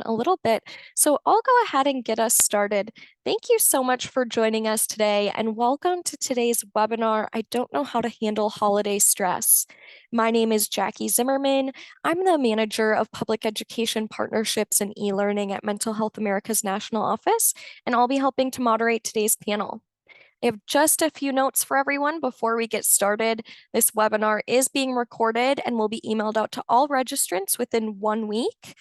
a little bit. So I'll go ahead and get us started. Thank you so much for joining us today and welcome to today's webinar, I Don't Know How to Handle Holiday Stress. My name is Jackie Zimmerman. I'm the manager of public education partnerships and e-learning at Mental Health America's national office, and I'll be helping to moderate today's panel. I have just a few notes for everyone before we get started. This webinar is being recorded and will be emailed out to all registrants within 1 week.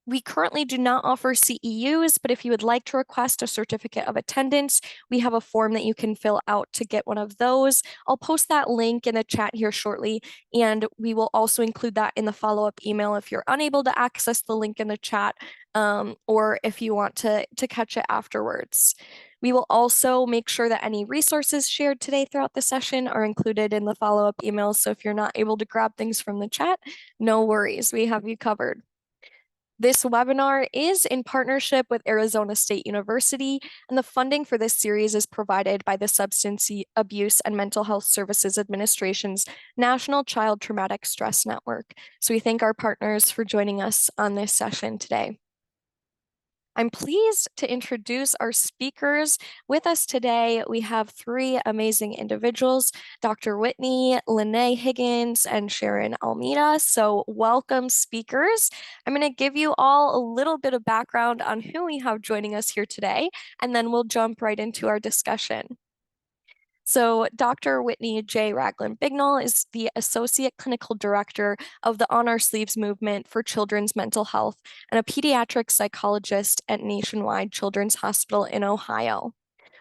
We currently do not offer CEUs, but if you would like to request a certificate of attendance, we have a form that you can fill out to get one of those. I'll post that link in the chat here shortly, and we will also include that in the follow-up email if you're unable to access the link in the chat, or if you want to catch it afterwards. We will also make sure that any resources shared today throughout the session are included in the follow-up emails. So if you're not able to grab things from the chat, no worries, we have you covered. This webinar is in partnership with Arizona State University, and the funding for this series is provided by the Substance Abuse and Mental Health Services Administration's National Child Traumatic Stress Network. So we thank our partners for joining us on this session today. I'm pleased to introduce our speakers. With us today, we have three amazing individuals, Dr. Whitney, Lene Higgins, and Sharon Almeida. So welcome, speakers. I'm going to give you all a little bit of background on who we have joining us here today, and then we'll jump right into our discussion. So Dr. Whitney J. Ragland Bignall is the Associate Clinical Director of the On Our Sleeves Movement for Children's Mental Health and a pediatric psychologist at Nationwide Children's Hospital in Ohio.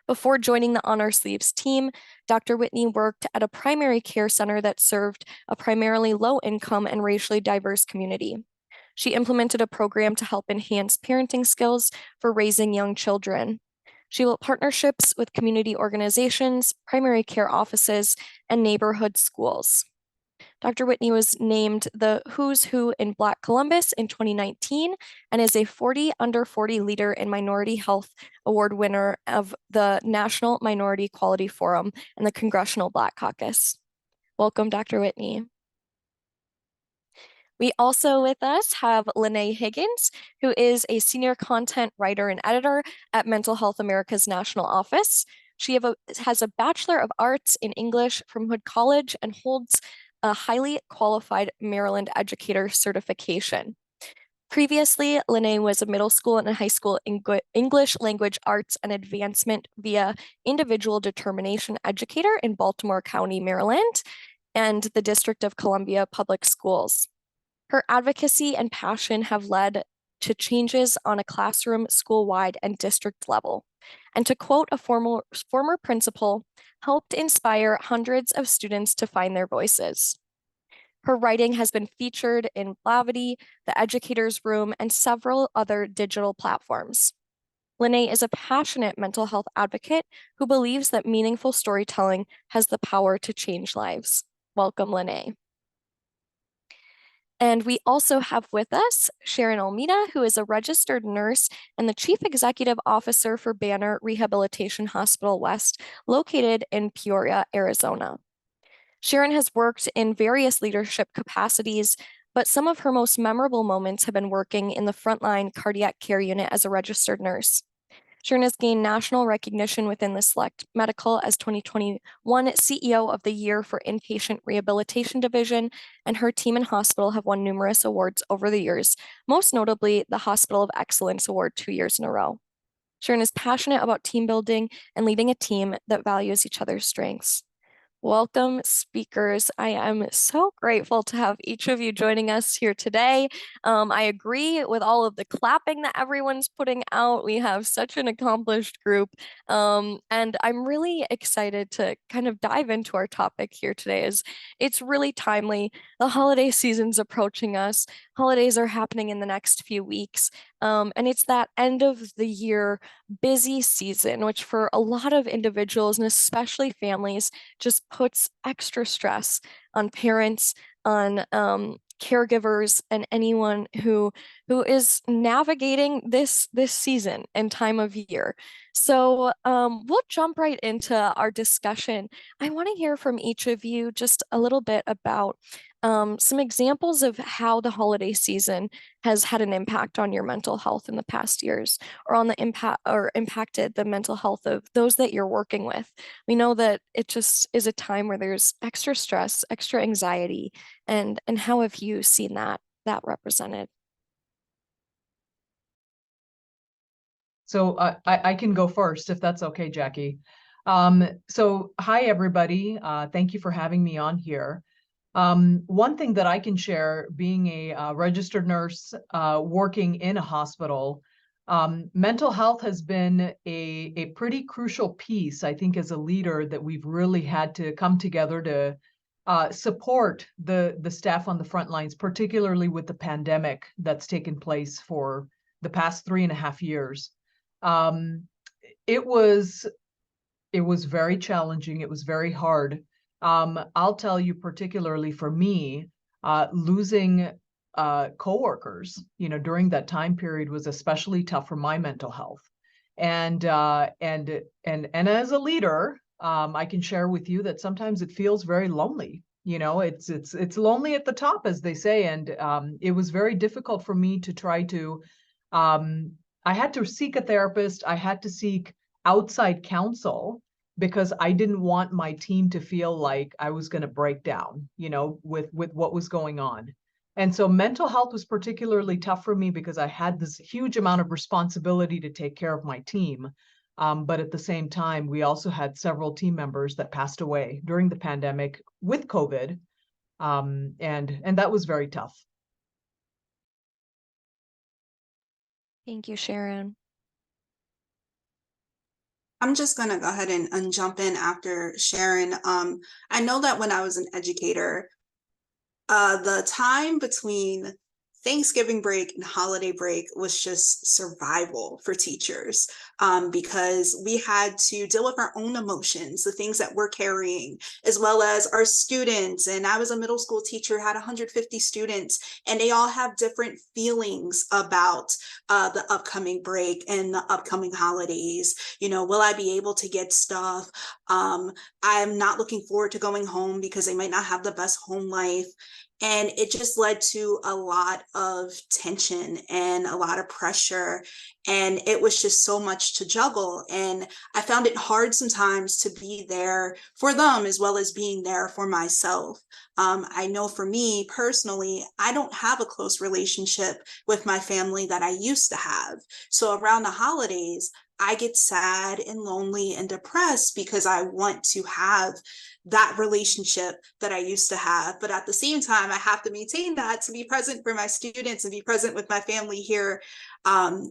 Before joining the On Our Sleeves team, Dr. Whitney worked at a primary care center that served a primarily low-income and racially diverse community. She implemented a program to help enhance parenting skills for raising young children. She built partnerships with community organizations, primary care offices, and neighborhood schools. Dr. Whitney was named the Who's Who in Black Columbus in 2019 and is a 40 Under 40 Leader in Minority Health Award winner of the National Minority Quality Forum and the Congressional Black Caucus. Welcome, Dr. Whitney. We also with us have Lene Higgins, who is a senior content writer and editor at Mental Health America's national office. She has a Bachelor of Arts in English from Hood College and holds a highly qualified Maryland educator certification. Previously, Lene was a middle school and a high school English language arts and advancement via individual determination educator in Baltimore County, Maryland, and the District of Columbia Public Schools. Her advocacy and passion have led to changes on a classroom, school-wide, and district level. And to quote a former principal, helped inspire hundreds of students to find their voices. Her writing has been featured in Blavity, The Educator's Room, and several other digital platforms. Lene is a passionate mental health advocate who believes that meaningful storytelling has the power to change lives. Welcome, Lene. And we also have with us Sharon Almeida, who is a registered nurse and the Chief Executive Officer for Banner Rehabilitation Hospital West, located in Peoria, Arizona. Sharon has worked in various leadership capacities, but some of her most memorable moments have been working in the frontline cardiac care unit as a registered nurse. Sharon has gained national recognition within the Select Medical as 2021 CEO of the Year for Inpatient Rehabilitation Division, and her team and hospital have won numerous awards over the years, most notably the Hospital of Excellence Award 2 years in a row. Sharon is passionate about team building and leading a team that values each other's strengths. Welcome, speakers. I am so grateful to have each of you joining us here today. I agree with all of the clapping that everyone's putting out. We have such an accomplished group, and I'm really excited to kind of dive into our topic here today. As it's really timely. The holiday season's approaching us. Holidays are happening in the next few weeks, and it's that end of the year busy season, which for a lot of individuals and especially families just puts extra stress on parents, on caregivers, and anyone who is navigating this season and time of year. So we'll jump right into our discussion. I want to hear from each of you just a little bit about Some examples of how the holiday season has had an impact on your mental health in the past years, or on the impact or impacted the mental health of those that you're working with. We know that it just is a time where there's extra stress, extra anxiety, and how have you seen that represented? So I can go first if that's okay, Jackie. So hi, everybody. Thank you for having me on here. One thing that I can share, being a registered nurse working in a hospital, mental health has been a pretty crucial piece, I think, as a leader that we've really had to come together to support the staff on the front lines, particularly with the pandemic that's taken place for the past 3.5 years. Um, it was it was very challenging. It was very hard. I'll tell you, particularly for me, losing coworkers, during that time period was especially tough for my mental health. And as a leader, I can share with you that sometimes it feels very lonely. It's lonely at the top, as they say, and it was very difficult for me to try to. Um, I had to seek a therapist. I had to seek outside counsel because I didn't want my team to feel like I was going to break down, with what was going on. And so mental health was particularly tough for me because I had this huge amount of responsibility to take care of my team. But at the same time, we also had several team members that passed away during the pandemic with COVID. And that was very tough. Thank you, Sharon. I'm just gonna go ahead and jump in after Sharon. I know that when I was an educator, the time between Thanksgiving break and holiday break was just survival for teachers, because we had to deal with our own emotions, the things that we're carrying, as well as our students. And I was a middle school teacher, had 150 students, and they all have different feelings about the upcoming break and the upcoming holidays. Will I be able to get stuff? I'm not looking forward to going home because they might not have the best home life. And it just led to a lot of tension and a lot of pressure. And it was just so much to juggle. And I found it hard sometimes to be there for them as well as being there for myself. I know for me personally, I don't have a close relationship with my family that I used to have. So around the holidays, I get sad and lonely and depressed because I want to have that relationship that I used to have. But at the same time, I have to maintain that to be present for my students and be present with my family here.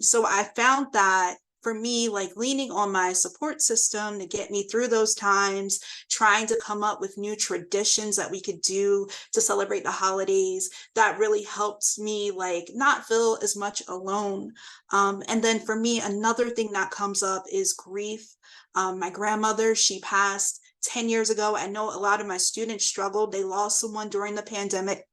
So I found that for me, like leaning on my support system to get me through those times, trying to come up with new traditions that we could do to celebrate the holidays, that really helps me like not feel as much alone. And then for me, another thing that comes up is grief. My grandmother, she passed 10 years ago. I know a lot of my students struggled. They lost someone during the pandemic.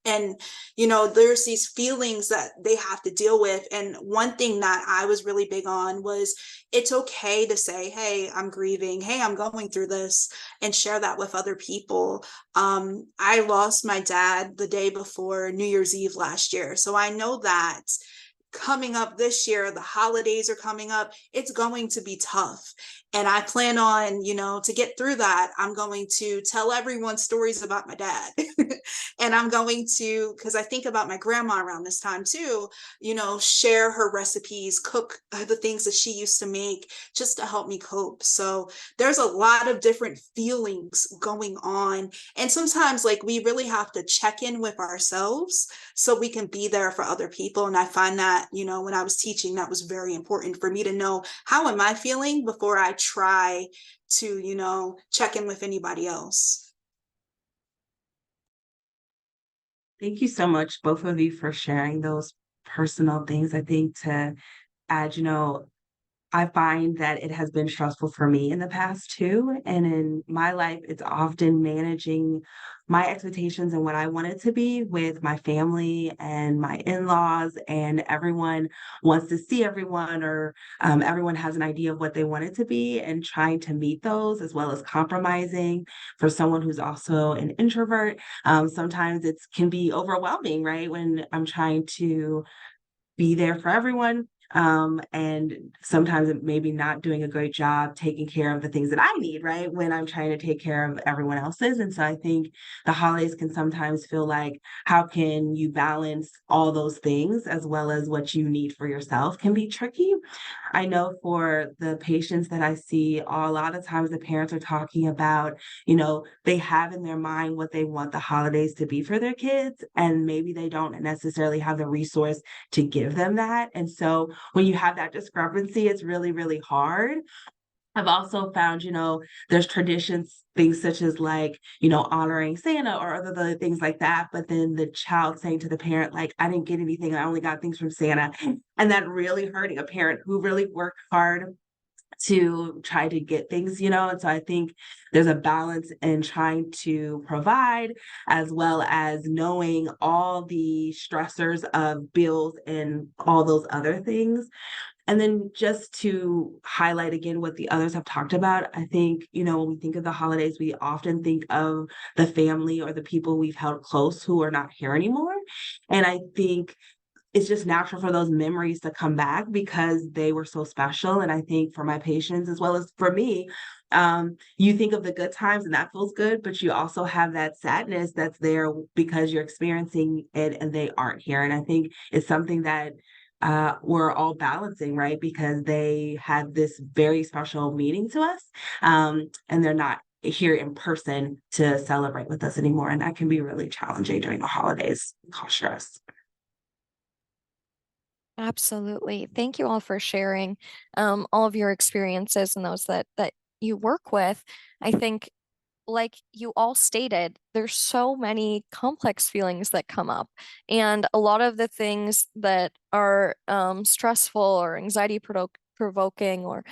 And, there's these feelings that they have to deal with. And one thing that I was really big on was it's okay to say, hey, I'm grieving. Hey, I'm going through this, and share that with other people. I lost my dad the day before New Year's Eve last year. So I know that coming up this year, the holidays are coming up, it's going to be tough. And I plan on, to get through that, I'm going to tell everyone stories about my dad. And I'm going to, because I think about my grandma around this time too, share her recipes, cook the things that she used to make just to help me cope. So there's a lot of different feelings going on. And sometimes, like, we really have to check in with ourselves so we can be there for other people. And I find that, when I was teaching, that was very important for me to know, how am I feeling before I try to, check in with anybody else. Thank you so much, both of you, for sharing those personal things. I think to add, I find that it has been stressful for me in the past too. And in my life, it's often managing my expectations and what I want it to be with my family and my in-laws, and everyone wants to see everyone, or everyone has an idea of what they want it to be, and trying to meet those, as well as compromising for someone who's also an introvert. Sometimes it can be overwhelming, right? When I'm trying to be there for everyone. And sometimes it maybe not doing a great job taking care of the things that I need, right? When I'm trying to take care of everyone else's. And so I think the holidays can sometimes feel like, how can you balance all those things as well as what you need for yourself can be tricky. I know for the patients that I see, a lot of times the parents are talking about, they have in their mind what they want the holidays to be for their kids, and maybe they don't necessarily have the resource to give them that. And so when you have that discrepancy, it's really, really hard. I've also found, there's traditions, things such as like, honoring Santa or other things like that. But then the child saying to the parent, like, I didn't get anything. I only got things from Santa. And that really hurting a parent who really worked hard to try to get things, and so I think there's a balance in trying to provide, as well as knowing all the stressors of bills and all those other things. And then just to highlight again what the others have talked about, I think, when we think of the holidays, we often think of the family or the people we've held close who are not here anymore. And I think it's just natural for those memories to come back because they were so special. And I think for my patients, as well as for me, you think of the good times and that feels good, but you also have that sadness that's there because you're experiencing it and they aren't here. And I think it's something that we're all balancing, right? Because they had this very special meaning to us, and they're not here in person to celebrate with us anymore. And that can be really challenging during the holidays, cause stress. Absolutely. Thank you all for sharing all of your experiences and those that you work with. I think, like you all stated, there's so many complex feelings that come up, and a lot of the things that are stressful or anxiety provoking or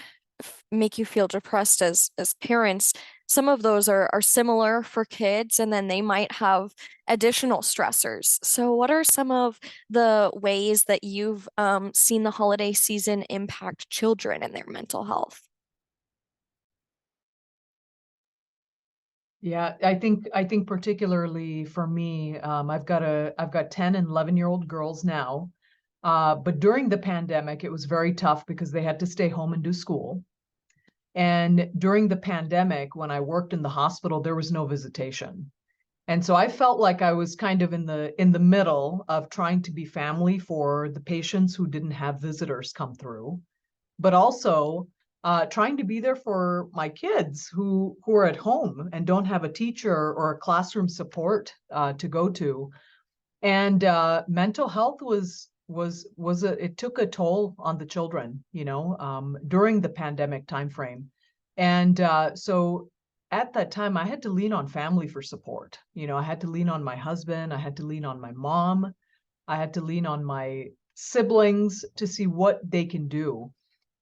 make you feel depressed as parents, some of those are similar for kids, and then they might have additional stressors. So what are some of the ways that you've seen the holiday season impact children and their mental health? Yeah, I think particularly for me, I've got 10 and 11-year-old girls now. But during the pandemic, it was very tough because they had to stay home and do school. And during the pandemic, when I worked in the hospital, there was no visitation. And so I felt like I was kind of in the middle of trying to be family for the patients who didn't have visitors come through, but also trying to be there for my kids who are at home and don't have a teacher or a classroom support to go to. And mental health it took a toll on the children, during the pandemic timeframe. And so at that time, I had to lean on family for support. I had to lean on my husband, I had to lean on my mom, I had to lean on my siblings to see what they can do.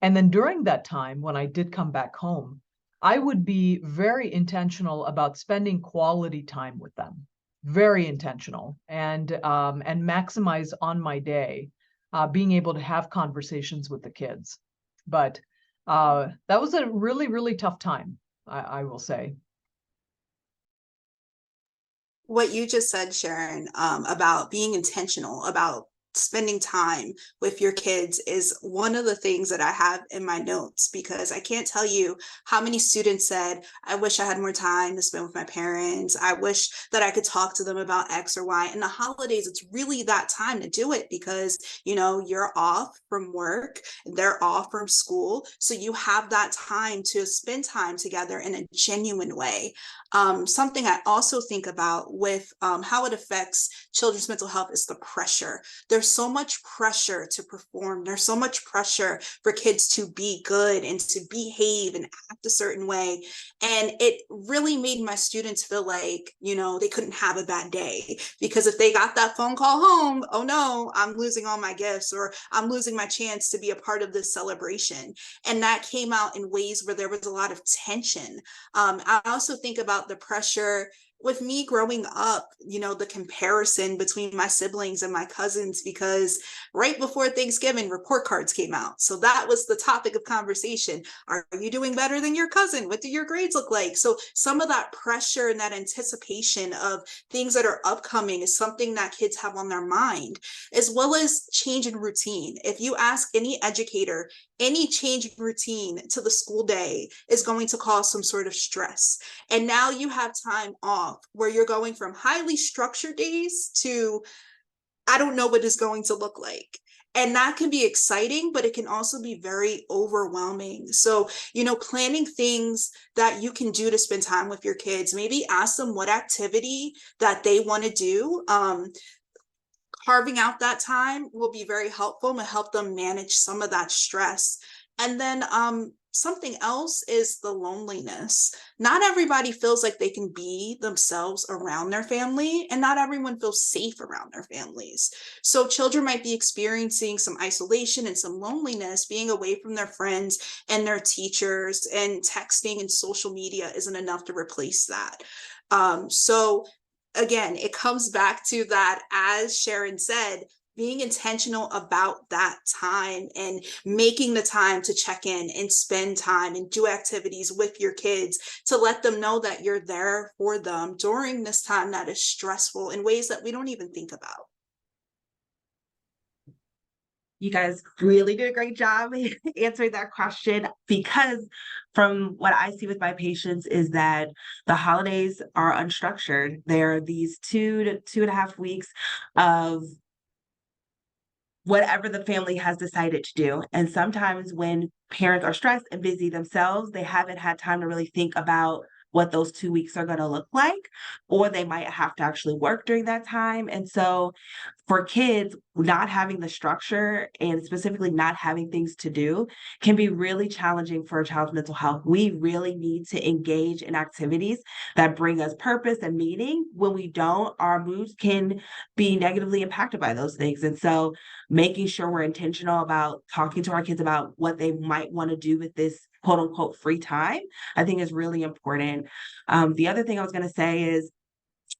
And then during that time, when I did come back home, I would be very intentional about spending quality time with them, very intentional, and maximize on my day, being able to have conversations with the kids. But that was a really, really tough time, I will say. What you just said, Sharon, about being intentional about spending time with your kids is one of the things that I have in my notes, because I can't tell you how many students said, I wish I had more time to spend with my parents. I wish that I could talk to them about X or Y. And the holidays, it's really that time to do it because, you're off from work, they're off from school. So you have that time to spend time together in a genuine way. Something I also think about with how it affects children's mental health is the pressure. There's there's so much pressure to perform. There's so much pressure for kids to be good and to behave and act a certain way. And it really made my students feel like, they couldn't have a bad day, because if they got that phone call home, oh no, I'm losing all my gifts, or I'm losing my chance to be a part of this celebration. And that came out in ways where there was a lot of tension. I also think about the pressure with me growing up, the comparison between my siblings and my cousins, because right before Thanksgiving, report cards came out. So that was the topic of conversation. Are you doing better than your cousin? What do your grades look like? So some of that pressure and that anticipation of things that are upcoming is something that kids have on their mind, as well as change in routine. If you ask any educator, any change in routine to the school day is going to cause some sort of stress. And now you have time off where you're going from highly structured days to, I don't know what it's going to look like. And that can be exciting, but it can also be very overwhelming. So, planning things that you can do to spend time with your kids, maybe ask them what activity that they want to do. Carving out that time will be very helpful and help them manage some of that stress. And then something else is the loneliness. Not everybody feels like they can be themselves around their family, and not everyone feels safe around their families. So children might be experiencing some isolation and some loneliness, being away from their friends and their teachers, and texting and social media isn't enough to replace that. So again, it comes back to that, as Sharon said, being intentional about that time and making the time to check in and spend time and do activities with your kids to let them know that you're there for them during this time that is stressful in ways that we don't even think about. You guys really did a great job answering that question, because from what I see with my patients is that the holidays are unstructured. There are these 2 to 2.5 weeks of whatever the family has decided to do. And sometimes when parents are stressed and busy themselves, they haven't had time to really think about what those 2 weeks are going to look like, or they might have to actually work during that time. And so for kids, not having the structure and specifically not having things to do can be really challenging for a child's mental health. We really need to engage in activities that bring us purpose and meaning. When we don't, our moods can be negatively impacted by those things. And so making sure we're intentional about talking to our kids about what they might want to do with this quote unquote free time, I think is really important. The other thing I was going to say is,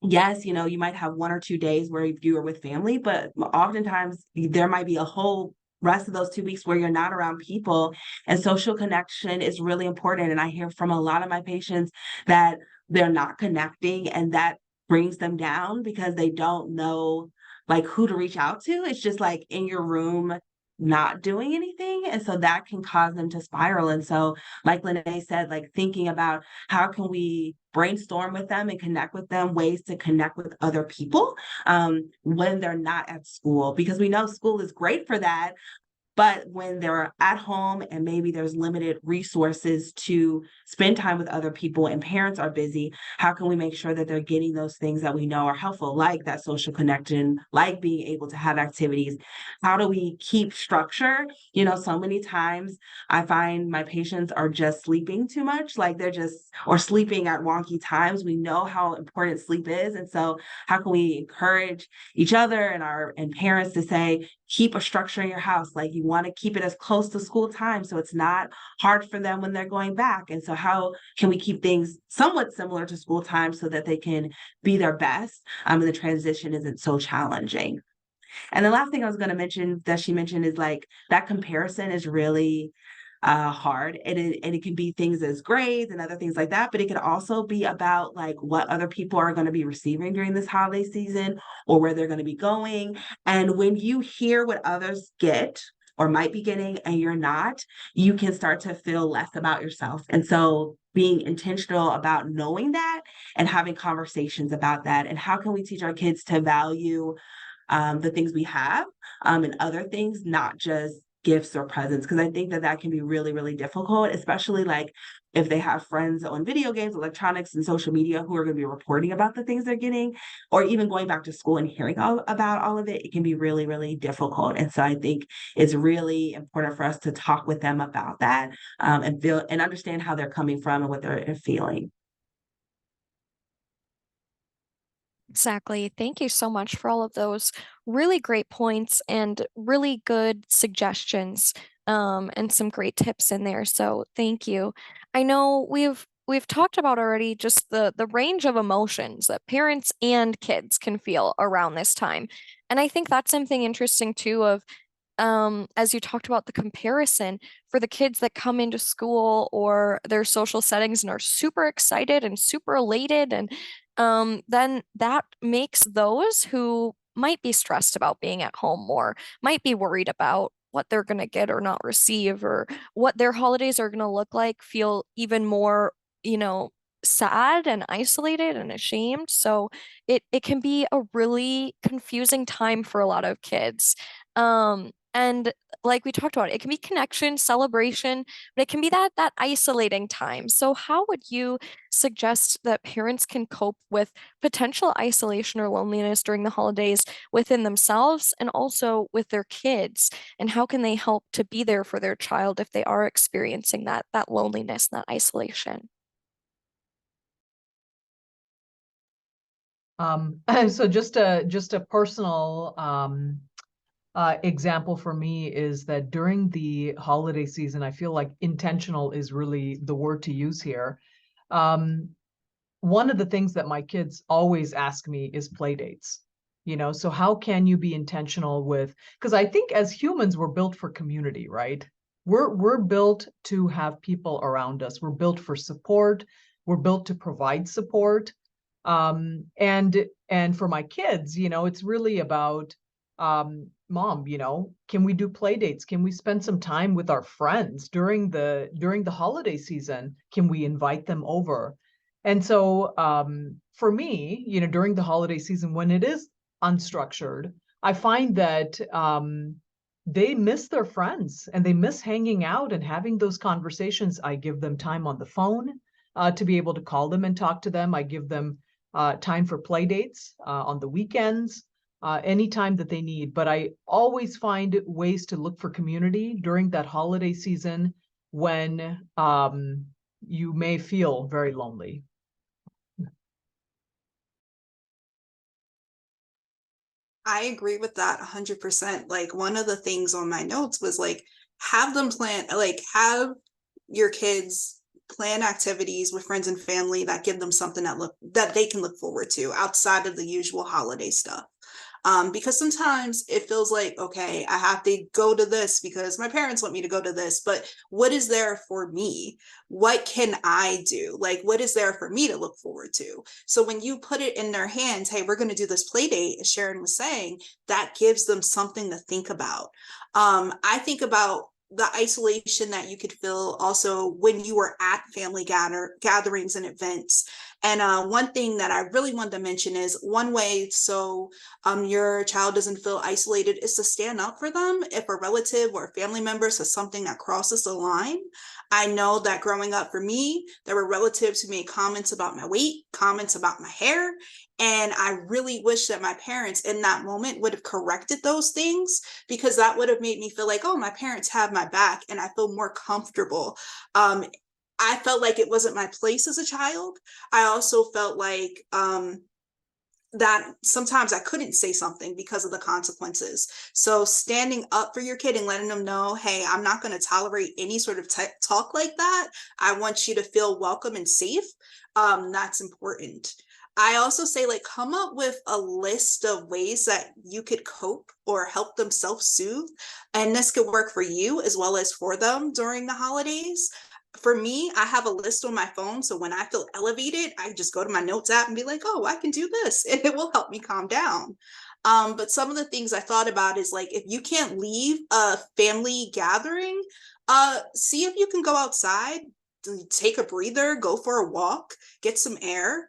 yes, you might have 1 or 2 days where you are with family, but oftentimes there might be a whole rest of those 2 weeks where you're not around people, and social connection is really important. And I hear from a lot of my patients that they're not connecting, and that brings them down because they don't know like who to reach out to. It's just like in your room, not doing anything. And so that can cause them to spiral. And so, like Lene said, like thinking about how can we brainstorm with them and connect with them, ways to connect with other people when they're not at school, because we know school is great for that. But when they're at home and maybe there's limited resources to spend time with other people and parents are busy, how can we make sure that they're getting those things that we know are helpful, like that social connection, like being able to have activities? How do we keep structure? So many times I find my patients are just sleeping too much, like they're just, or sleeping at wonky times. We know how important sleep is. And so how can we encourage each other and parents to say, keep a structure in your house. Like you want to keep it as close to school time so it's not hard for them when they're going back. And so how can we keep things somewhat similar to school time so that they can be their best and the transition isn't so challenging? And the last thing I was going to mention that she mentioned is like that comparison is really hard, and it can be things as grades and other things like that, but it can also be about like what other people are going to be receiving during this holiday season or where they're going to be going. And when you hear what others get or might be getting and you're not, you can start to feel less about yourself. And so being intentional about knowing that and having conversations about that, and how can we teach our kids to value the things we have and other things, not just gifts or presents, because I think that that can be really, really difficult, especially like if they have friends on video games, electronics, and social media who are going to be reporting about the things they're getting, or even going back to school and hearing about all of it. It can be really, really difficult. And so I think it's really important for us to talk with them about that, and feel and understand how they're coming from and what they're feeling. Exactly. Thank you so much for all of those really great points and really good suggestions, and some great tips in there. So thank you. I know we've talked about already just the range of emotions that parents and kids can feel around this time. And I think that's something interesting too of as you talked about the comparison for the kids that come into school or their social settings and are super excited and super elated, and then that makes those who might be stressed about being at home more, might be worried about what they're going to get or not receive, or what their holidays are going to look like, feel even more, you know, sad and isolated and ashamed. So it can be a really confusing time for a lot of kids. And like we talked about, it can be connection, celebration, but it can be that isolating time. So how would you suggest that parents can cope with potential isolation or loneliness during the holidays within themselves and also with their kids? And how can they help to be there for their child if they are experiencing that loneliness, that isolation? So just a personal example for me is that during the holiday season, I feel like intentional is really the word to use here. One of the things that my kids always ask me is play dates. So how can you be intentional with, because I think as humans, we're built for community, right? We're built to have people around us. We're built for support. We're built to provide support. And for my kids, it's really about, mom, can we do play dates? Can we spend some time with our friends during the holiday season? Can we invite them over? And so for me, during the holiday season, when it is unstructured, I find that they miss their friends and they miss hanging out and having those conversations. I give them time on the phone to be able to call them and talk to them. I give them time for play dates on the weekends, anytime that they need. But I always find ways to look for community during that holiday season when you may feel very lonely. I agree with that 100%. Like one of the things on my notes was like have them plan, like have your kids plan activities with friends and family that give them something that they can look forward to outside of the usual holiday stuff. Because sometimes it feels like, okay, I have to go to this because my parents want me to go to this, but what is there for me? What can I do? Like, what is there for me to look forward to? So when you put it in their hands, hey, we're going to do this play date, as Sharon was saying, that gives them something to think about. I think about the isolation that you could feel also when you were at family gatherings and events. And one thing that I really wanted to mention is one way so your child doesn't feel isolated is to stand up for them if a relative or a family member says something that crosses the line. I know that growing up for me, there were relatives who made comments about my weight, comments about my hair, and I really wish that my parents in that moment would have corrected those things, because that would have made me feel like, oh, my parents have my back and I feel more comfortable. I felt like it wasn't my place as a child. I also felt like that sometimes I couldn't say something because of the consequences. So standing up for your kid and letting them know, hey, I'm not going to tolerate any sort of talk like that. I want you to feel welcome and safe. That's important. I also say, like, come up with a list of ways that you could cope or help them self-soothe. And this could work for you as well as for them during the holidays. For me, I have a list on my phone. So when I feel elevated, I just go to my notes app and be like, oh, I can do this. And it will help me calm down. But some of the things I thought about is like, if you can't leave a family gathering, see if you can go outside, take a breather, go for a walk, get some air.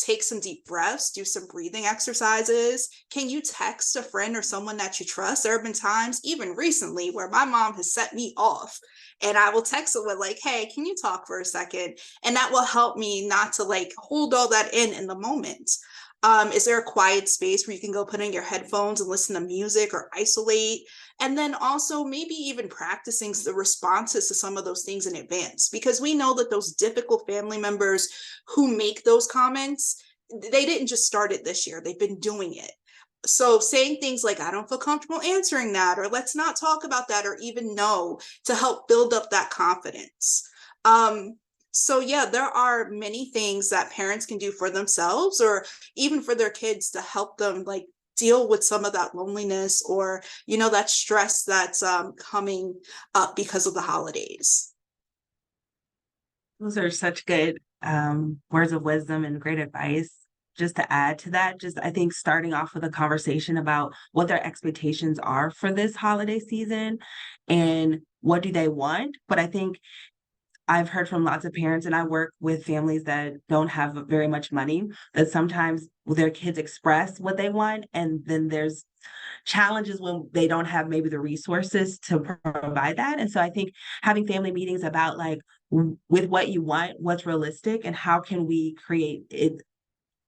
take some deep breaths, do some breathing exercises. Can you text a friend or someone that you trust? There have been times, even recently, where my mom has set me off, and I will text someone like, hey, can you talk for a second? And that will help me not to like hold all that in the moment. Is there a quiet space where you can go put in your headphones and listen to music or isolate? And then also maybe even practicing the responses to some of those things in advance, because we know that those difficult family members who make those comments, they didn't just start it this year, they've been doing it. So saying things like, I don't feel comfortable answering that, or let's not talk about that, or even no, to help build up that confidence. So yeah, there are many things that parents can do for themselves or even for their kids to help them like deal with some of that loneliness or, you know, that stress that's coming up because of the holidays. Those are such good words of wisdom and great advice. Just to add to that, just I think starting off with a conversation about what their expectations are for this holiday season and what do they want. But I think I've heard from lots of parents, and I work with families that don't have very much money, that sometimes their kids express what they want, and then there's challenges when they don't have maybe the resources to provide that. And so I think having family meetings about like with what you want, what's realistic, and how can we create it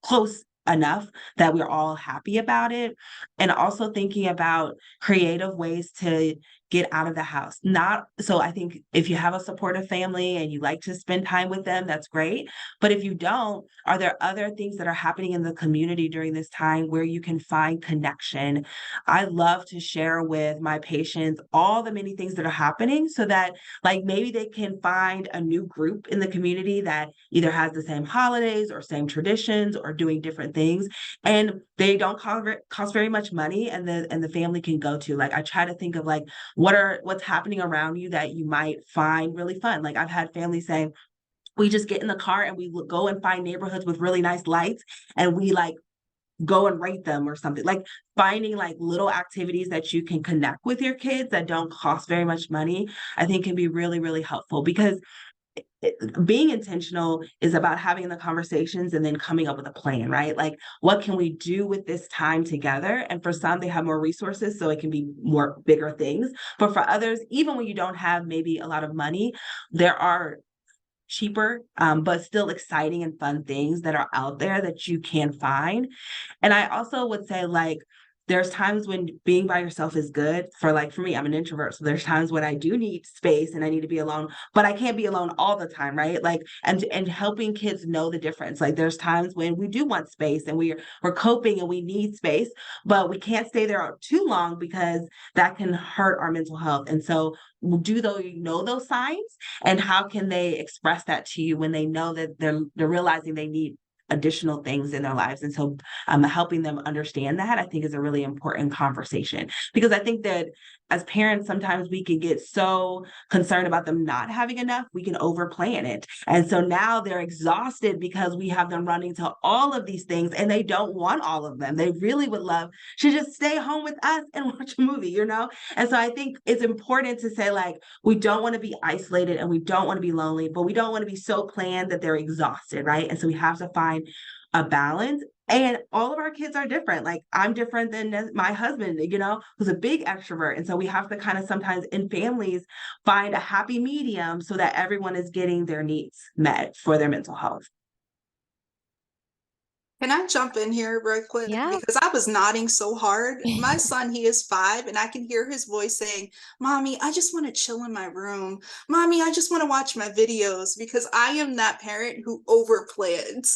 close enough that we're all happy about it. And also thinking about creative ways to get out of the house. Not so I think if you have a supportive family and you like to spend time with them, that's great. But if you don't, are there other things that are happening in the community during this time where you can find connection? I love to share with my patients all the many things that are happening so that like maybe they can find a new group in the community that either has the same holidays or same traditions or doing different things, and they don't cost very much money, and the family can go to. Like I try to think of like what's happening around you that you might find really fun. Like I've had families say, we just get in the car and we go and find neighborhoods with really nice lights, and we like go and rate them or something. Like finding like little activities that you can connect with your kids that don't cost very much money, I think can be really, really helpful, because being intentional is about having the conversations and then coming up with a plan, right? Like, what can we do with this time together? And for some, they have more resources, so it can be more bigger things. But for others, even when you don't have maybe a lot of money, there are cheaper, but still exciting and fun things that are out there that you can find. And I also would say, like, there's times when being by yourself is good. For me, I'm an introvert. So there's times when I do need space and I need to be alone, but I can't be alone all the time, right? Like, and helping kids know the difference. Like there's times when we do want space and we're coping and we need space, but we can't stay there too long because that can hurt our mental health. And so do you know those signs, and how can they express that to you when they know that they're realizing they need additional things in their lives? And so helping them understand that, I think, is a really important conversation, because I think that as parents, sometimes we can get so concerned about them not having enough, we can overplan it. And so now they're exhausted because we have them running to all of these things and they don't want all of them. They really would love to just stay home with us and watch a movie, you know? And so I think it's important to say, like, we don't want to be isolated and we don't want to be lonely, but we don't want to be so planned that they're exhausted, right? And so we have to find a balance. And all of our kids are different. Like I'm different than my husband, you know, who's a big extrovert. And so we have to kind of sometimes in families find a happy medium so that everyone is getting their needs met for their mental health. Can I jump in here real quick? Yeah. Because I was nodding so hard. My son, he is 5, and I can hear his voice saying, Mommy, I just want to chill in my room. Mommy, I just want to watch my videos, because I am that parent who overplans.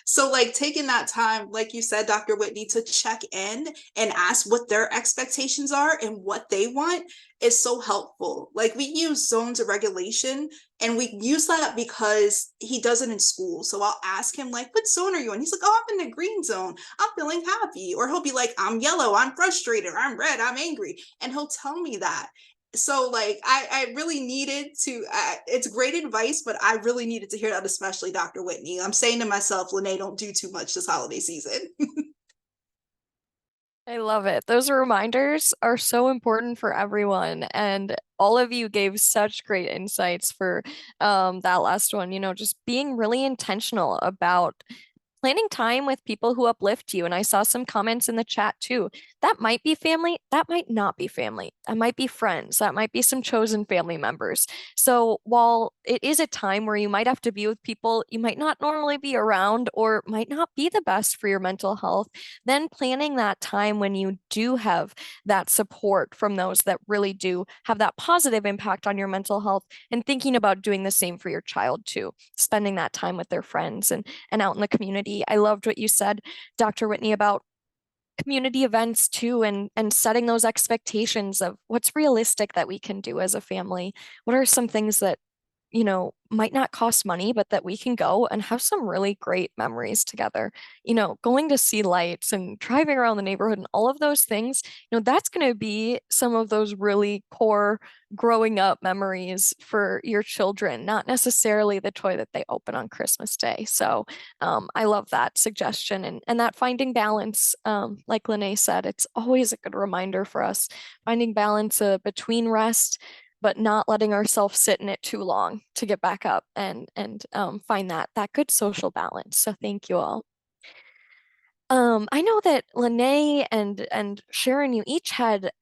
So, like, taking that time, like you said, Dr. Whitney, to check in and ask what their expectations are and what they want is so helpful. Like, we use zones of regulation, and we use that because he does it in school. So I'll ask him, like, what zone are you in? He's like, oh, I'm in the green zone. I'm feeling happy. Or he'll be like, I'm yellow. I'm frustrated. Or I'm red. I'm angry. And he'll tell me that. So, like, I really needed to, it's great advice, but I really needed to hear that, especially Dr. Whitney. I'm saying to myself, Lene, don't do too much this holiday season. I love it. Those reminders are so important for everyone. And all of you gave such great insights for that last one, just being really intentional about planning time with people who uplift you. And I saw some comments in the chat too. That might be family, that might not be family. That might be friends, that might be some chosen family members. So while it is a time where you might have to be with people you might not normally be around or might not be the best for your mental health, then planning that time when you do have that support from those that really do have that positive impact on your mental health, and thinking about doing the same for your child too, spending that time with their friends and out in the community. I loved what you said, Dr. Whitney, about community events too, and setting those expectations of what's realistic that we can do as a family. What are some things that might not cost money, but that we can go and have some really great memories together. Going to see lights and driving around the neighborhood and all of those things, that's going to be some of those really core growing up memories for your children, not necessarily the toy that they open on Christmas Day. So I love that suggestion, and that finding balance, like Lene said, it's always a good reminder for us, finding balance between rest but not letting ourselves sit in it too long to get back up and find that good social balance. So thank you all. I know that Lene and Sharon, you each had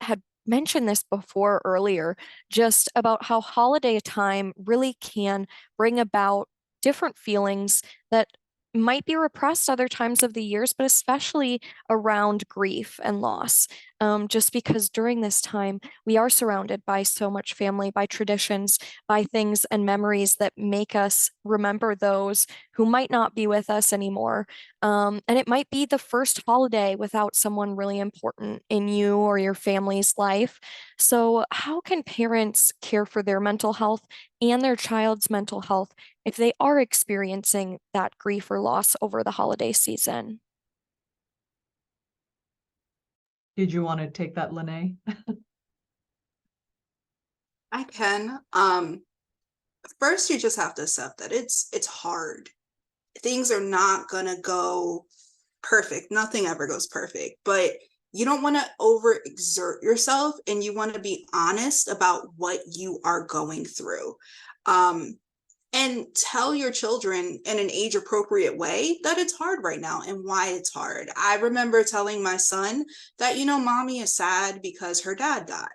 mentioned this before earlier, just about how holiday time really can bring about different feelings that might be repressed other times of the years, but especially around grief and loss. Just because during this time we are surrounded by so much family, by traditions, by things and memories that make us remember those who might not be with us anymore. And it might be the first holiday without someone really important in you or your family's life. So, how can parents care for their mental health and their child's mental health if they are experiencing that grief or loss over the holiday season? Did you want to take that, Lene? I can. First you just have to accept that it's hard. Things are not gonna go perfect. Nothing ever goes perfect, but you don't want to overexert yourself, and you want to be honest about what you are going through. And tell your children in an age appropriate way that it's hard right now and why it's hard. I remember telling my son that, mommy is sad because her dad died.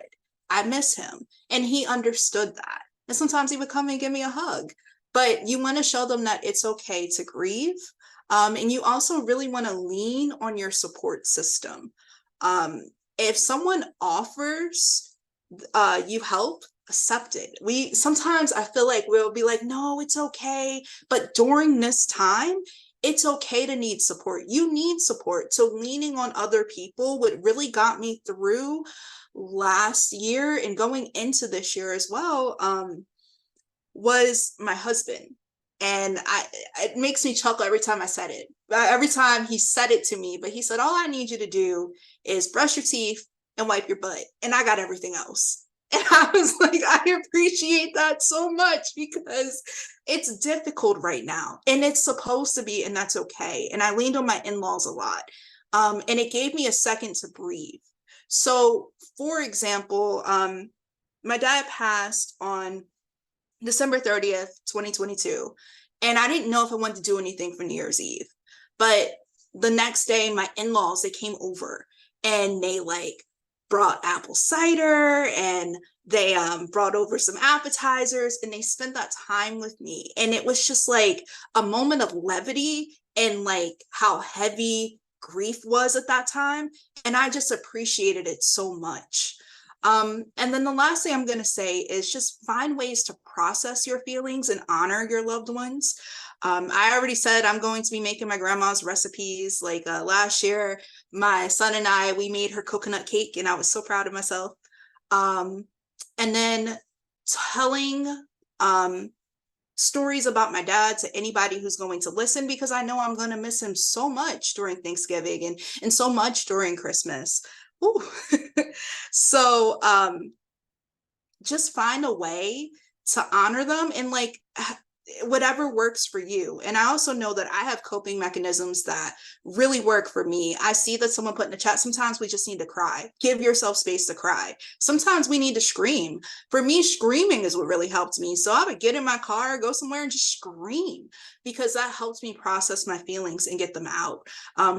I miss him. And he understood that. And sometimes he would come and give me a hug. But you want to show them that it's okay to grieve. And you also really want to lean on your support system. If someone offers you help, accept it. Sometimes I feel like we'll be like, no, it's okay. But during this time, it's okay to need support. You need support. So leaning on other people, what really got me through last year and going into this year as well, was my husband. And it makes me chuckle every time I said it. Every time he said it to me, but he said, all I need you to do is brush your teeth and wipe your butt. And I got everything else. And I was like, I appreciate that so much, because it's difficult right now and it's supposed to be, and that's okay. And I leaned on my in-laws a lot. And it gave me a second to breathe. So for example, my dad passed on December 30th, 2022. And I didn't know if I wanted to do anything for New Year's Eve. But the next day, my in-laws, they came over and they brought apple cider, and they brought over some appetizers, and they spent that time with me. And it was just a moment of levity and how heavy grief was at that time. And I just appreciated it so much. And then the last thing I'm going to say is just find ways to process your feelings and honor your loved ones. I already said I'm going to be making my grandma's recipes. Last year, my son and I, we made her coconut cake, and I was so proud of myself. And then telling stories about my dad to anybody who's going to listen, because I know I'm going to miss him so much during Thanksgiving and so much during Christmas. Ooh. So just find a way to honor them, and whatever works for you. And I also know that I have coping mechanisms that really work for me. I see that someone put in the chat, sometimes we just need to cry. Give yourself space to cry. Sometimes we need to scream. For me, screaming is what really helped me. So I would get in my car, go somewhere and just scream, because that helps me process my feelings and get them out.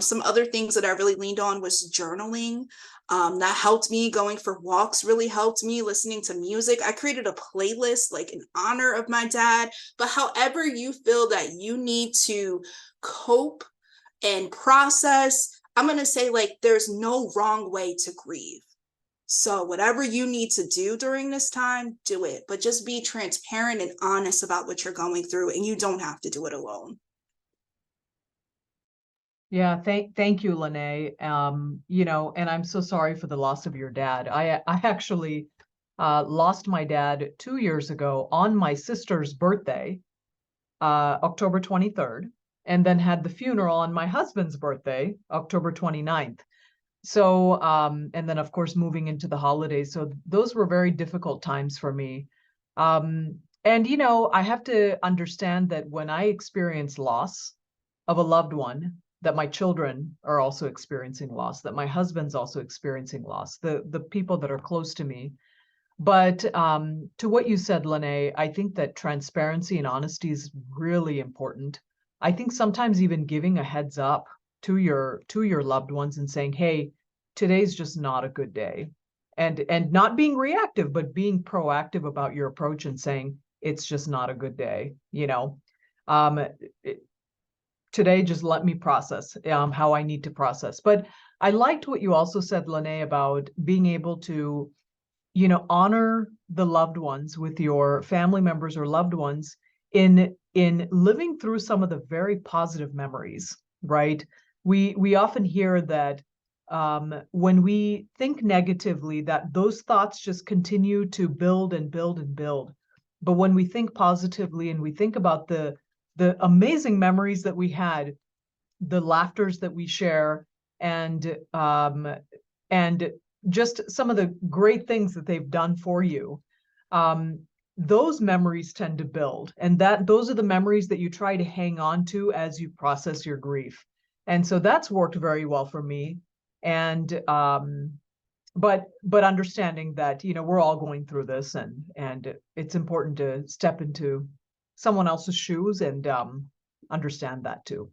Some other things that I really leaned on was journaling. That helped me. Going for walks really helped me. Listening to music. I created a playlist like in honor of my dad. But however you feel that you need to cope and process, I'm going to say, like, there's no wrong way to grieve. So whatever you need to do during this time, do it. But just be transparent and honest about what you're going through, and you don't have to do it alone. Yeah, thank you, Lene. You know, and I'm so sorry for the loss of your dad. I actually lost my dad 2 years ago on my sister's birthday, October 23rd, and then had the funeral on my husband's birthday, October 29th. So, and then of course moving into the holidays. So those were very difficult times for me. And you know, I have to understand that when I experience loss of a loved one, that my children are also experiencing loss, that my husband's also experiencing loss, the people that are close to me. But to what you said, Lene, I think that transparency and honesty is really important. I think sometimes even giving a heads up to your loved ones and saying, hey, today's just not a good day. And not being reactive, but being proactive about your approach and saying, it's just not a good day, you know. Today, just let me process how I need to process. But I liked what you also said, Lene, about being able to, you know, honor the loved ones with your family members or loved ones in living through some of the very positive memories, right? We often hear that when we think negatively, that those thoughts just continue to build and build and build. But when we think positively and we think about the amazing memories that we had, the laughters that we share, and just some of the great things that they've done for you, those memories tend to build, and those are the memories that you try to hang on to as you process your grief. And so that's worked very well for me. And but understanding that, you know, we're all going through this, and it's important to step into someone else's shoes and understand that too.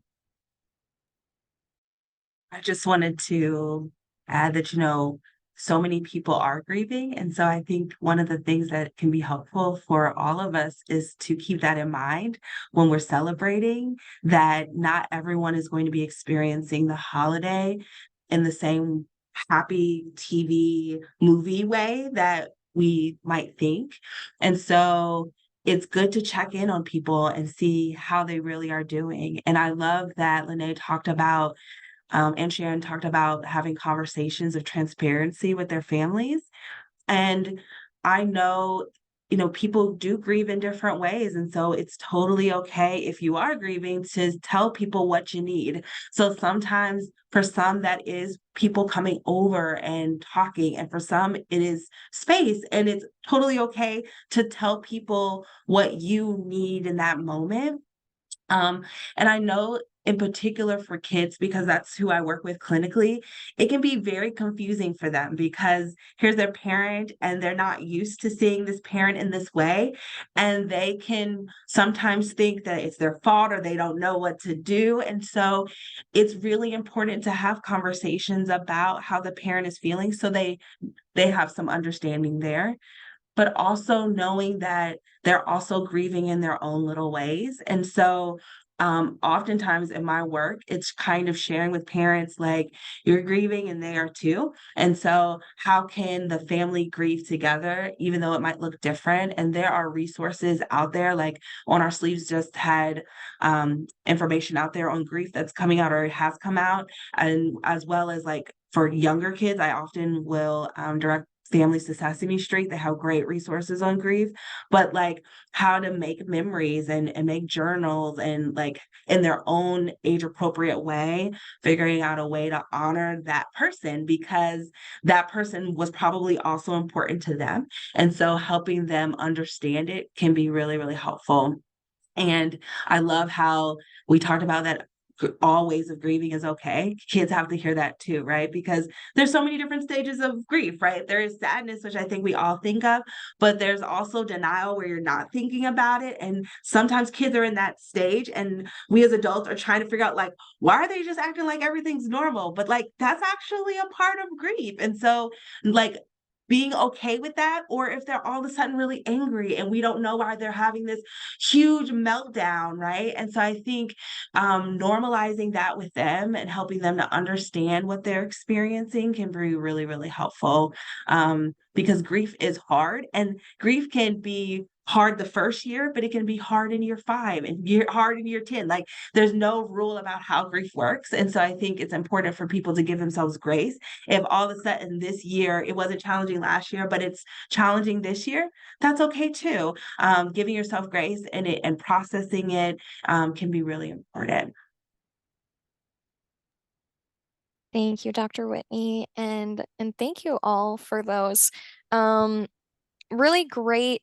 I just wanted to add that, you know, so many people are grieving. And so I think one of the things that can be helpful for all of us is to keep that in mind when we're celebrating, that not everyone is going to be experiencing the holiday in the same happy TV movie way that we might think. And so it's good to check in on people and see how they really are doing. And I love that Lene talked about and Sharon talked about having conversations of transparency with their families. And I know, you know, people do grieve in different ways. And so it's totally okay if you are grieving to tell people what you need. So sometimes for some, that is people coming over and talking. And for some, it is space. And it's totally okay to tell people what you need in that moment. And I know in particular for kids, because that's who I work with clinically, it can be very confusing for them because here's their parent and they're not used to seeing this parent in this way. And they can sometimes think that it's their fault or they don't know what to do. And so it's really important to have conversations about how the parent is feeling so they have some understanding there, but also knowing that they're also grieving in their own little ways. And so oftentimes in my work, it's kind of sharing with parents like, you're grieving and they are too. And so how can the family grieve together, even though it might look different? And there are resources out there, like On Our Sleeves just had information out there on grief that's coming out or has come out. And as well as like for younger kids, I often will direct families to Sesame Street. They have great resources on grief, but like how to make memories and make journals and like in their own age appropriate way, figuring out a way to honor that person because that person was probably also important to them. And so helping them understand it can be really, really helpful. And I love how we talked about that all ways of grieving is okay. Kids have to hear that too, right? Because there's so many different stages of grief, right? There is sadness, which I think we all think of, but there's also denial where you're not thinking about it. And sometimes kids are in that stage, and we as adults are trying to figure out, like, why are they just acting like everything's normal? But like, that's actually a part of grief. And so, like, being okay with that, or if they're all of a sudden really angry and we don't know why they're having this huge meltdown, right? And so I think normalizing that with them and helping them to understand what they're experiencing can be really, really helpful. Because grief is hard, and grief can be hard the first year, but it can be hard in year 5 and hard in year 10. Like, there's no rule about how grief works. And so I think it's important for people to give themselves grace. If all of a sudden this year, it wasn't challenging last year, but it's challenging this year, that's okay too. Giving yourself grace in it and processing it can be really important. Thank you, Dr. Whitney, and thank you all for those um, really great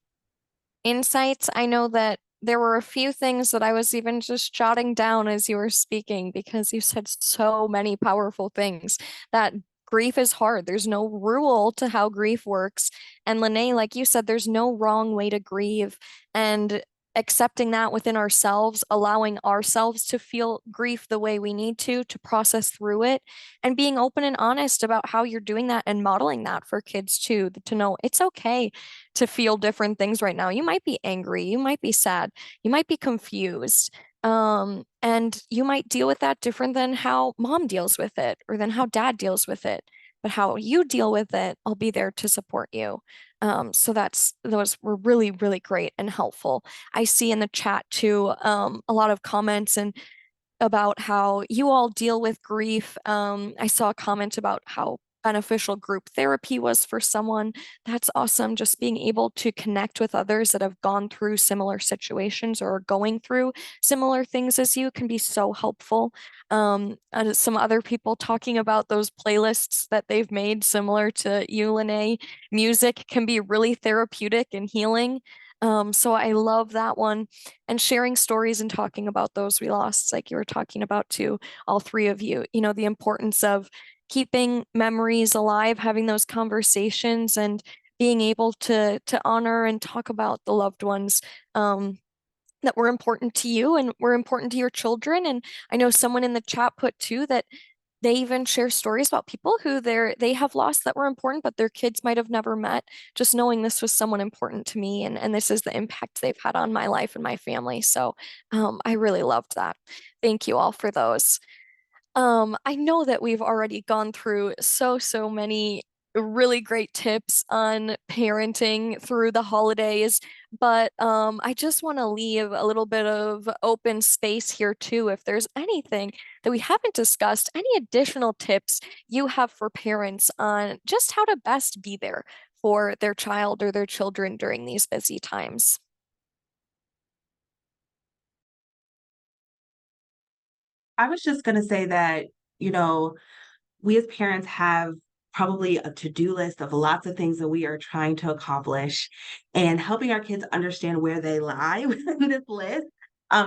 insights. I know that there were a few things that I was even just jotting down as you were speaking because you said so many powerful things that grief is hard. There's no rule to how grief works. And Lene, like you said, there's no wrong way to grieve. And accepting that within ourselves, allowing ourselves to feel grief the way we need to process through it, and being open and honest about how you're doing that and modeling that for kids too, to know it's okay to feel different things right now. You might be angry, you might be sad, you might be confused. And you might deal with that different than how mom deals with it or than how dad deals with it. But how you deal with it, I'll be there to support you. So those were really, really great and helpful. I see in the chat too, a lot of comments and about how you all deal with grief. I saw a comment about how beneficial group therapy was for someone. That's awesome. Just being able to connect with others that have gone through similar situations or are going through similar things as you can be so helpful. And some other people talking about those playlists that they've made similar to you, Lene. Music can be really therapeutic and healing. So I love that one, and sharing stories and talking about those we lost, like you were talking about too, all three of you, the importance of keeping memories alive, having those conversations and being able to honor and talk about the loved ones that were important to you and were important to your children. And I know someone in the chat put too that they even share stories about people who they have lost that were important, but their kids might have never met. Just knowing this was someone important to me, and this is the impact they've had on my life and my family. So I really loved that. Thank you all for those. I know that we've already gone through so many really great tips on parenting through the holidays, but I just want to leave a little bit of open space here too. If there's anything that we haven't discussed, any additional tips you have for parents on just how to best be there for their child or their children during these busy times. I was just going to say that, you know, we as parents have probably a to-do list of lots of things that we are trying to accomplish, and helping our kids understand where they lie within this list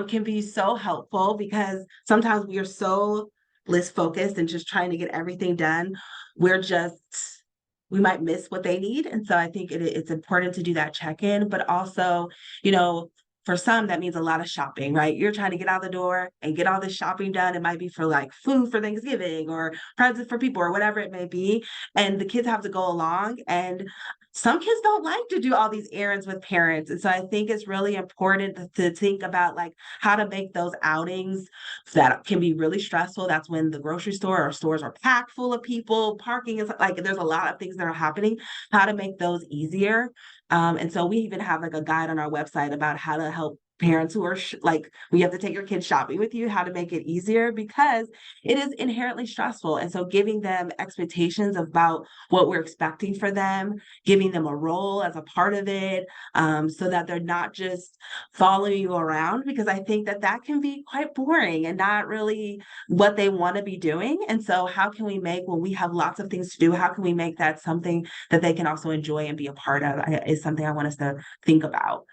can be so helpful, because sometimes we are so list focused and just trying to get everything done. We're just we might miss what they need. And so I think it's important to do that check-in, but also, you know, for some, that means a lot of shopping, right? You're trying to get out the door and get all this shopping done. It might be for like food for Thanksgiving or presents for people or whatever it may be. And the kids have to go along. And some kids don't like to do all these errands with parents. And so I think it's really important to think about like how to make those outings that can be really stressful. That's when the grocery store or stores are packed full of people, parking is like, there's a lot of things that are happening, how to make those easier. And so we even have like a guide on our website about how to help parents who are like, we have to take your kids shopping with you, how to make it easier, because it is inherently stressful. And so giving them expectations about what we're expecting for them, giving them a role as a part of it, so that they're not just following you around, because I think that that can be quite boring and not really what they want to be doing. And so how can we make, when we have lots of things to do, how can we make that something that they can also enjoy and be a part of, is something I want us to think about.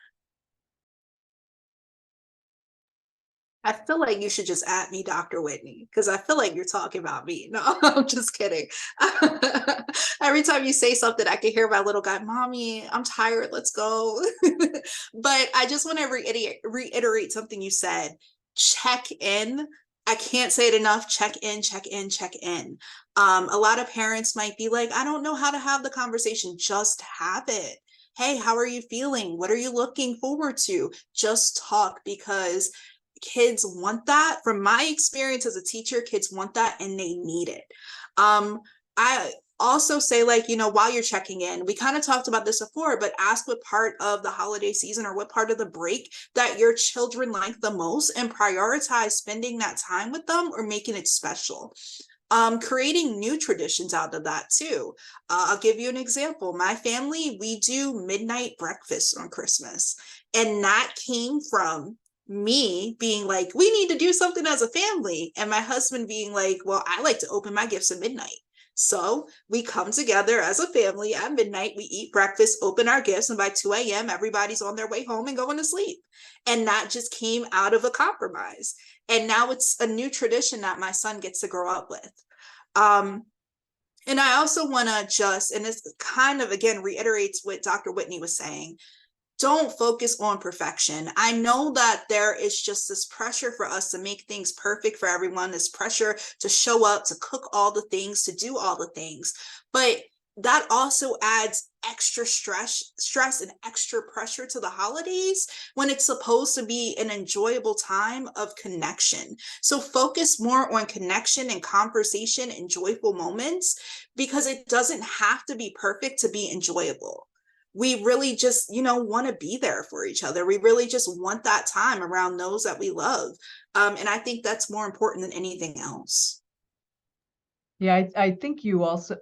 I feel like you should just add me, Dr. Whitney, because I feel like you're talking about me. No, I'm just kidding. Every time you say something, I can hear my little guy, Mommy, I'm tired, let's go. But I just want to reiterate something you said. Check in. I can't say it enough. Check in, check in, check in. A lot of parents might be like, I don't know how to have the conversation. Just have it. Hey, how are you feeling? What are you looking forward to? Just talk, because kids want that. From my experience as a teacher, kids want that and they need it. I also say, like, while you're checking in, we kind of talked about this before, but ask what part of the holiday season or what part of the break that your children like the most, and prioritize spending that time with them or making it special. Creating new traditions out of that too. I'll give you an example. My family, we do midnight breakfast on Christmas, and that came from me being like, we need to do something as a family, and my husband being like, well, I like to open my gifts at midnight. So we come together as a family at midnight, we eat breakfast, open our gifts, and by 2 a.m., everybody's on their way home and going to sleep. And that just came out of a compromise. And now it's a new tradition that my son gets to grow up with. And I also want to just, and this kind of again reiterates what Dr. Whitney was saying, don't focus on perfection. I know that there is just this pressure for us to make things perfect for everyone, this pressure to show up, to cook all the things, to do all the things. But that also adds extra stress and extra pressure to the holidays when it's supposed to be an enjoyable time of connection. So focus more on connection and conversation and joyful moments, because it doesn't have to be perfect to be enjoyable. We really just, want to be there for each other. We really just want that time around those that we love. And I think that's more important than anything else. Yeah, I think you also,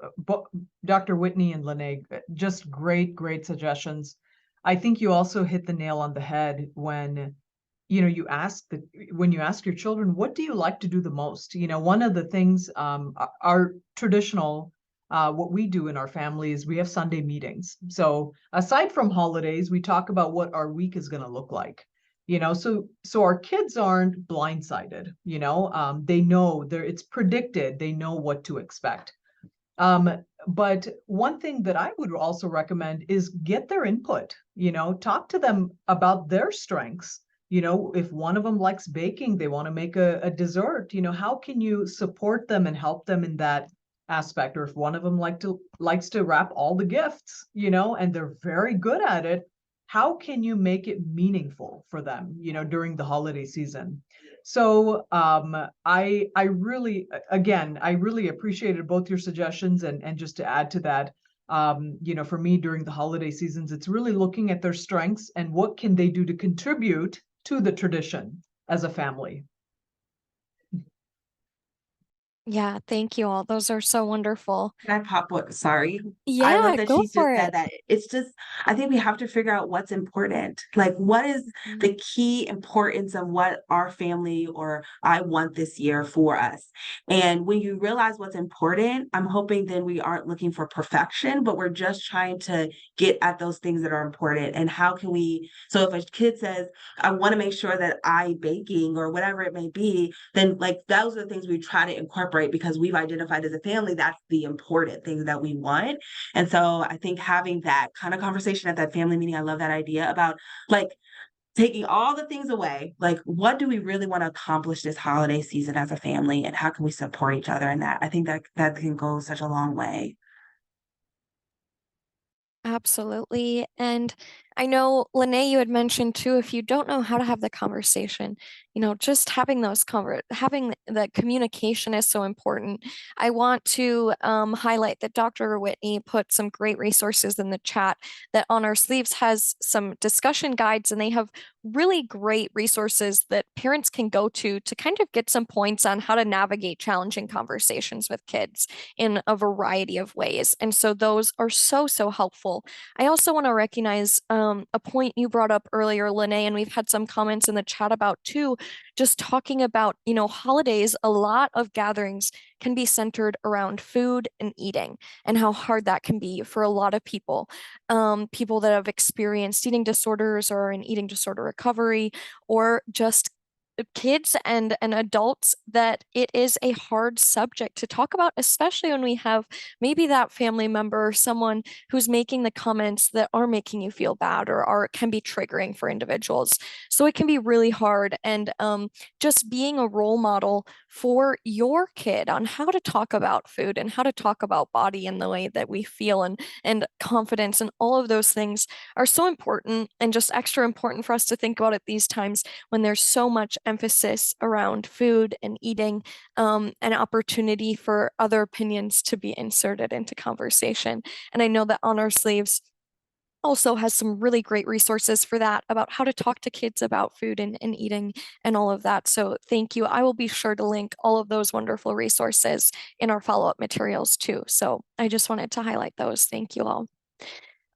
Dr. Whitney and Lene, just great suggestions. I think you also hit the nail on the head when, you when you ask your children, what do you like to do the most? One of the things, our traditional, what we do in our family is we have Sunday meetings. So aside from holidays, we talk about what our week is going to look like. So our kids aren't blindsided. They know it's predicted. They know what to expect. But one thing that I would also recommend is get their input. Talk to them about their strengths. If one of them likes baking, they want to make a dessert. How can you support them and help them in that aspect? Or if one of them likes to wrap all the gifts, and they're very good at it, how can you make it meaningful for them, during the holiday season? So I really, again, I really appreciated both your suggestions, and just to add to that, for me during the holiday seasons, it's really looking at their strengths and what can they do to contribute to the tradition as a family. Yeah, thank you all. Those are so wonderful. Can I pop what? Sorry. I love Yeah, that go she just for said it. that. It's just, I think we have to figure out what's important. Like, what is the key importance of what our family or I want this year for us? And when you realize what's important, I'm hoping then we aren't looking for perfection, but we're just trying to get at those things that are important. And how can we, so if a kid says, I want to make sure that I baking or whatever it may be, then like those are the things we try to incorporate, because we've identified as a family that's the important things that we want. And so I think having that kind of conversation at that family meeting, I love that idea about like taking all the things away, like what do we really want to accomplish this holiday season as a family, and how can we support each other in that? I think that can go such a long way. Absolutely. And I know, Lene, you had mentioned too, if you don't know how to have the conversation, just having having the communication is so important. I want to highlight that Dr. Whitney put some great resources in the chat, that On Our Sleeves has some discussion guides, and they have really great resources that parents can go to kind of get some points on how to navigate challenging conversations with kids in a variety of ways. And so those are so, so helpful. I also want to recognize a point you brought up earlier, Lene, and we've had some comments in the chat about too, just talking about, holidays. A lot of gatherings can be centered around food and eating, and how hard that can be for a lot of people. People that have experienced eating disorders or in eating disorder recovery, or just kids and adults that it is a hard subject to talk about, especially when we have maybe that family member or someone who's making the comments that are making you feel bad or are can be triggering for individuals. So it can be really hard. And just being a role model for your kid on how to talk about food and how to talk about body and the way that we feel and confidence and all of those things are so important and just extra important for us to think about at these times when there's so much emphasis around food and eating, an opportunity for other opinions to be inserted into conversation. And I know that On Our Sleeves also has some really great resources for that about how to talk to kids about food and eating and all of that. So thank you. I will be sure to link all of those wonderful resources in our follow-up materials too. So I just wanted to highlight those. Thank you all.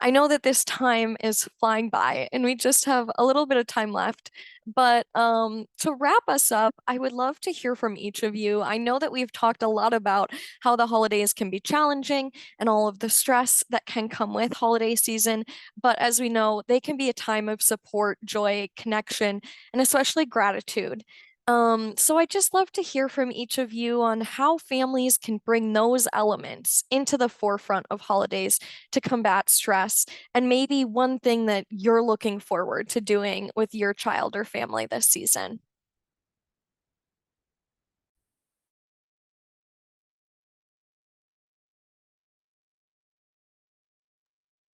I know that this time is flying by and we just have a little bit of time left. But to wrap us up, I would love to hear from each of you. I know that we've talked a lot about how the holidays can be challenging and all of the stress that can come with holiday season. But as we know, they can be a time of support, joy, connection, and especially gratitude. So I'd just love to hear from each of you on how families can bring those elements into the forefront of holidays to combat stress, and maybe one thing that you're looking forward to doing with your child or family this season.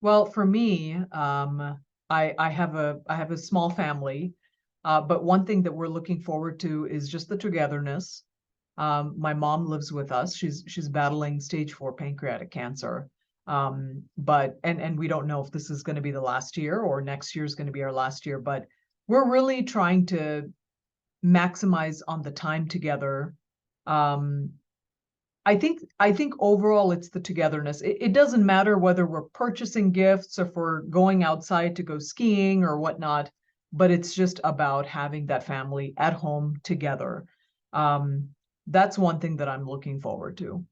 Well, for me, I have a small family, but one thing that we're looking forward to is just the togetherness. My mom lives with us. She's battling stage 4 pancreatic cancer. But and we don't know if this is going to be the last year or next year is going to be our last year, but we're really trying to maximize on the time together. Um, I think overall it's the togetherness. It doesn't matter whether we're purchasing gifts or if we're going outside to go skiing or whatnot, but it's just about having that family at home together. Um, that's one thing that I'm looking forward to.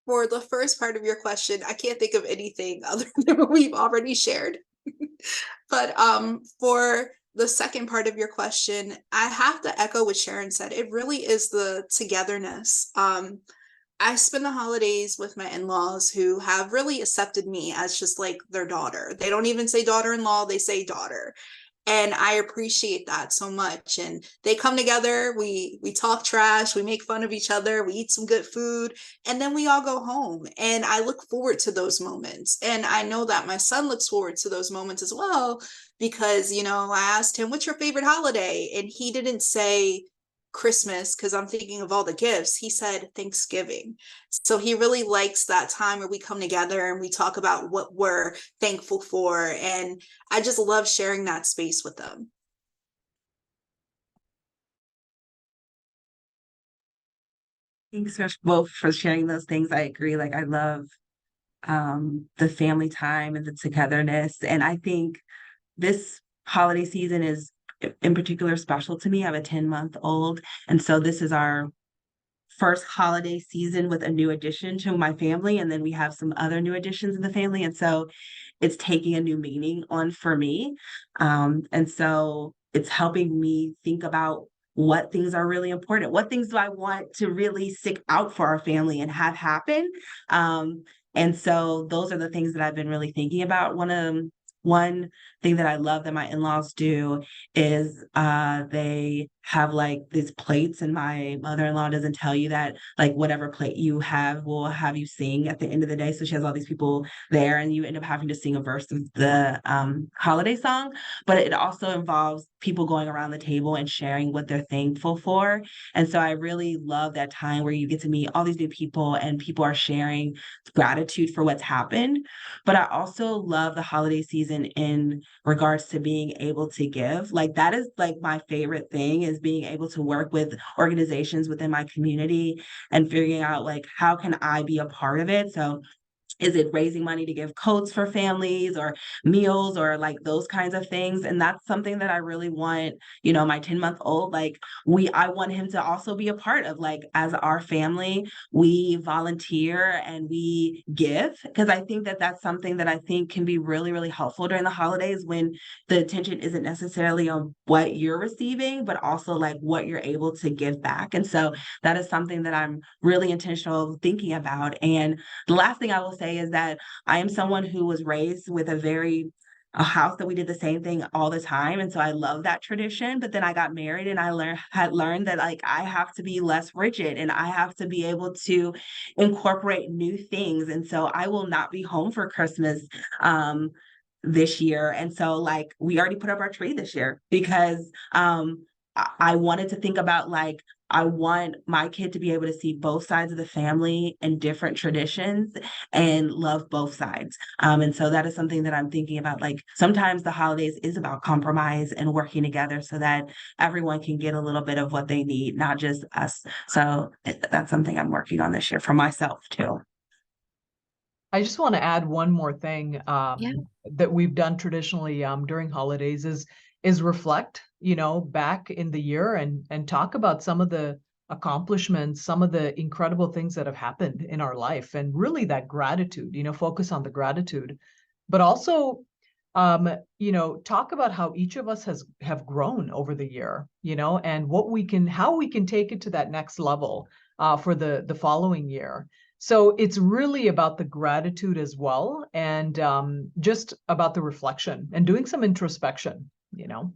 For the first part of your question, I can't think of anything other than what we've already shared. But for the second part of your question, I have to echo what Sharon said. It really is the togetherness. I spend the holidays with my in-laws who have really accepted me as just like their daughter. They don't even say daughter-in-law, they say daughter. And I appreciate that so much. And they come together, we talk trash, we make fun of each other, we eat some good food, and then we all go home. And I look forward to those moments. And I know that my son looks forward to those moments as well, because, you know, I asked him, what's your favorite holiday? And he didn't say Christmas because I'm thinking of all the gifts. He said Thanksgiving. So he really likes that time where we come together and we talk about what we're thankful for. And I just love sharing that space with them. Thanks both for sharing those things. I agree. Like I love the family time and the togetherness. And I think this holiday season is in particular special to me. I have a 10-month-old. And so this is our first holiday season with a new addition to my family. And then we have some other new additions in the family. And so it's taking a new meaning on for me. And so it's helping me think about what things are really important. What things do I want to really stick out for our family and have happen? And so those are the things that I've been really thinking about. One thing that I love that my in-laws do is they have like these plates, and my mother-in-law doesn't tell you that like whatever plate you have will have you sing at the end of the day. So she has all these people there and you end up having to sing a verse of the holiday song, but it also involves people going around the table and sharing what they're thankful for. And so I really love that time where you get to meet all these new people and people are sharing gratitude for what's happened. But I also love the holiday season in regards to being able to give. Like that is like my favorite thing, is being able to work with organizations within my community and figuring out like how can I be a part of it. So Is it raising money to give coats for families or meals or like those kinds of things? And that's something that I really want, you know, my 10-month-old, like I want him to also be a part of, like, as our family, we volunteer and we give, because I think that that's something that I think can be really, really helpful during the holidays, when the attention isn't necessarily on what you're receiving, but also like what you're able to give back. And so that is something that I'm really intentional thinking about. And the last thing I will say is that I am someone who was raised with a house that we did the same thing all the time. And so I love that tradition. But then I got married and I had learned that like I have to be less rigid and I have to be able to incorporate new things. And so I will not be home for Christmas this year. And so like we already put up our tree this year because I wanted to think about like I want my kid to be able to see both sides of the family and different traditions and love both sides. And so that is something that I'm thinking about. Like sometimes the holidays is about compromise and working together so that everyone can get a little bit of what they need, not just us. So that's something I'm working on this year for myself too. I just want to add one more thing Yeah. that we've done traditionally during holidays is reflect, you know, back in the year and talk about some of the accomplishments, some of the incredible things that have happened in our life, and really that gratitude, you know, focus on the gratitude, but also you know, talk about how each of us have grown over the year, you know, and how we can take it to that next level for the following year. So it's really about the gratitude as well, and just about the reflection and doing some introspection, you know.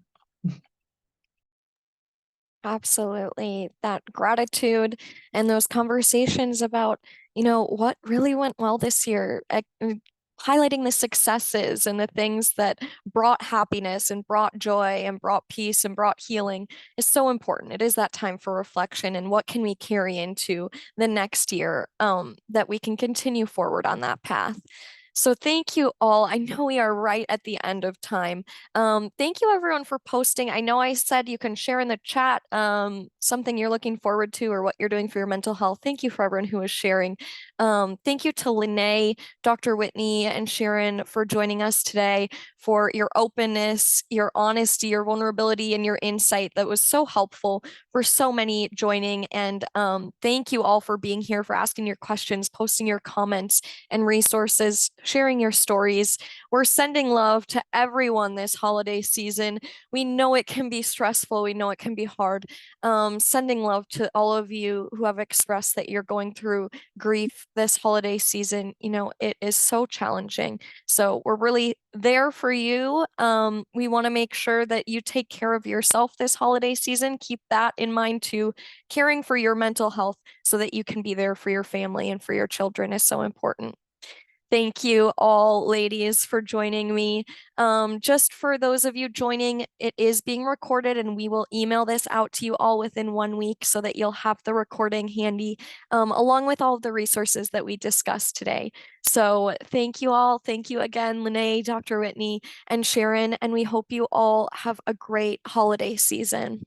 Absolutely. That gratitude and those conversations about, what really went well this year, highlighting the successes and the things that brought happiness and brought joy and brought peace and brought healing is so important. It is that time for reflection and what can we carry into the next year, that we can continue forward on that path. So thank you all. I know we are right at the end of time. Thank you everyone for posting. I know I said you can share in the chat something you're looking forward to or what you're doing for your mental health. Thank you for everyone who is sharing. Thank you to Lene, Dr. Whitney, and Sharon for joining us today, for your openness, your honesty, your vulnerability, and your insight. That was so helpful for so many joining. And thank you all for being here, for asking your questions, posting your comments and resources, sharing your stories. We're sending love to everyone this holiday season. We know it can be stressful. We know it can be hard. Sending love to all of you who have expressed that you're going through grief this holiday season. It is so challenging. So we're really there for you. We want to make sure that you take care of yourself this holiday season. Keep that in mind too. Caring for your mental health so that you can be there for your family and for your children is so important. Thank you all, ladies, for joining me. Just for those of you joining, it is being recorded and we will email this out to you all within 1 week so that you'll have the recording handy, along with all of the resources that we discussed today. So thank you all. Thank you again, Lene, Dr. Whitney, and Sharon, and we hope you all have a great holiday season.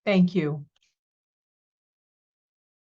Thank you.